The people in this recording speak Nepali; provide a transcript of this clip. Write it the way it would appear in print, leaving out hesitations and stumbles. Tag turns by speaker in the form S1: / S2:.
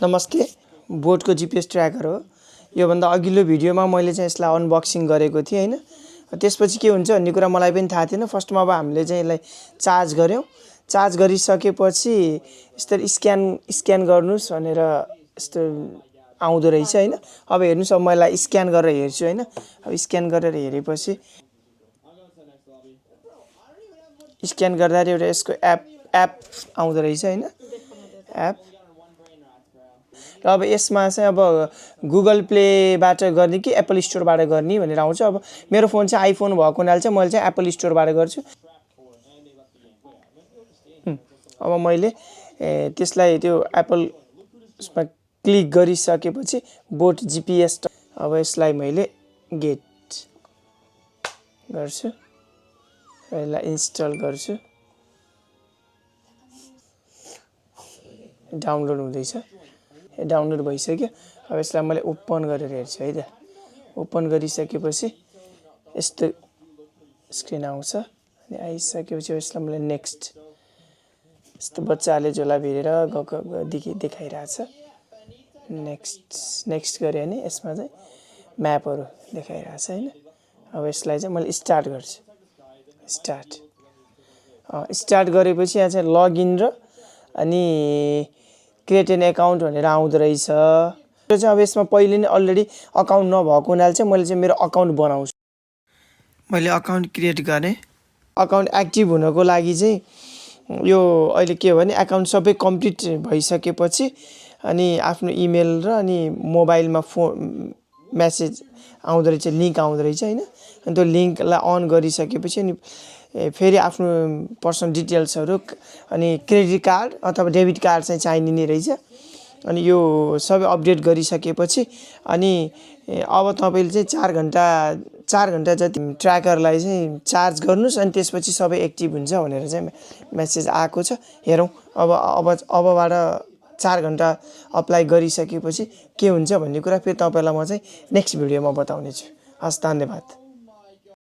S1: नमस्ते, बोटको जीपीएस ट्र्याकर हो। योभन्दा अघिल्लो भिडियोमा मैले चाहिँ यसलाई अनबक्सिङ गरेको थिएँ हैन। त्यसपछि के हुन्छ भन्ने कुरा मलाई पनि थाहा थिएन। फर्स्टमा अब हामीले चाहिँ यसलाई चार्ज गर्यौं। चार्ज गरिसकेपछि यस्तो स्क्यान गर्नुस् भनेर यस्तो आउँदो रहेछ हैन। अब हेर्नुस्, अब मैले स्क्यान गरेर हेर्छु हैन। अब स्क्यान गरेर हेरेपछि स्क्यान गर्दा एउटा यसको एप आउँदो रहेछ हैन। एप अब यसमा चाहिँ अब गुगल प्लेबाट गर्ने कि एप्पल स्टोरबाट गर्ने भनेर आउँछ। अब मेरो फोन चाहिँ आइफोन भएको हुनाले चाहिँ मैले चाहिँ एप्पल स्टोरबाट गर्छु। अब मैले त्यसलाई त्यो एप्पलमा क्लिक गरिसकेपछि बोट जीपीएस, अब यसलाई मैले गेट गर्छु, यसलाई इन्स्टल गर्छु। डाउनलोड हुँदैछ, डाउनलोड भइसक्यो। अब यसलाई मैले ओपन गरेर हेर्छु है त। ओपन गरिसकेपछि यस्तो स्क्रिन आउँछ अनि आइसकेपछि यसलाई मैले नेक्स्ट, यस्तो बच्चाले झोला भिरेर गएको देखाइरहेछ। नेक्स्ट गरे भने यसमा चाहिँ म्यापहरू देखाइरहेछ हैन। अब यसलाई चाहिँ मैले स्टार्ट गर्छु। स्टार्ट गरेपछि यहाँ चाहिँ लगइन र अनि क्रिएट एन एकाउन्ट भनेर आउँदो रहेछ। त्यो चाहिँ अब यसमा पहिले नै अलरेडी अकाउन्ट नभएको हुनाले चाहिँ मैले चाहिँ मेरो अकाउन्ट बनाउँछु। मैले अकाउन्ट क्रिएट गरेँ। अकाउन्ट एक्टिभ हुनको लागि चाहिँ यो अहिले के हो भने अकाउन्ट सबै कम्प्लिट भइसकेपछि अनि आफ्नो इमेल र अनि मोबाइलमा मेसेज आउँदो रहेछ, लिङ्क आउँदो रहेछ हैन। अनि त्यो लिङ्कलाई अन गरिसकेपछि अनि फेरि आफ्नो पर्सनल डिटेल्सहरू अनि क्रेडिट कार्ड अथवा डेबिट कार्ड चाहिँ चाहिने रहेछ। अनि यो सबै अपडेट गरिसकेपछि अनि अब तपाईँले चाहिँ 4 घण्टा जति ट्र्याकरलाई चाहिँ चार्ज गर्नुस् अनि त्यसपछि सबै एक्टिभ हुन्छ भनेर चाहिँ मेसेज आएको छ। हेरौँ अबबाट 4 घण्टा अप्लाई गरिसकेपछि के हुन्छ भन्ने कुरा फेरि तपाईँलाई म चाहिँ नेक्स्ट भिडियोमा बताउने छु। हस्, धन्यवाद।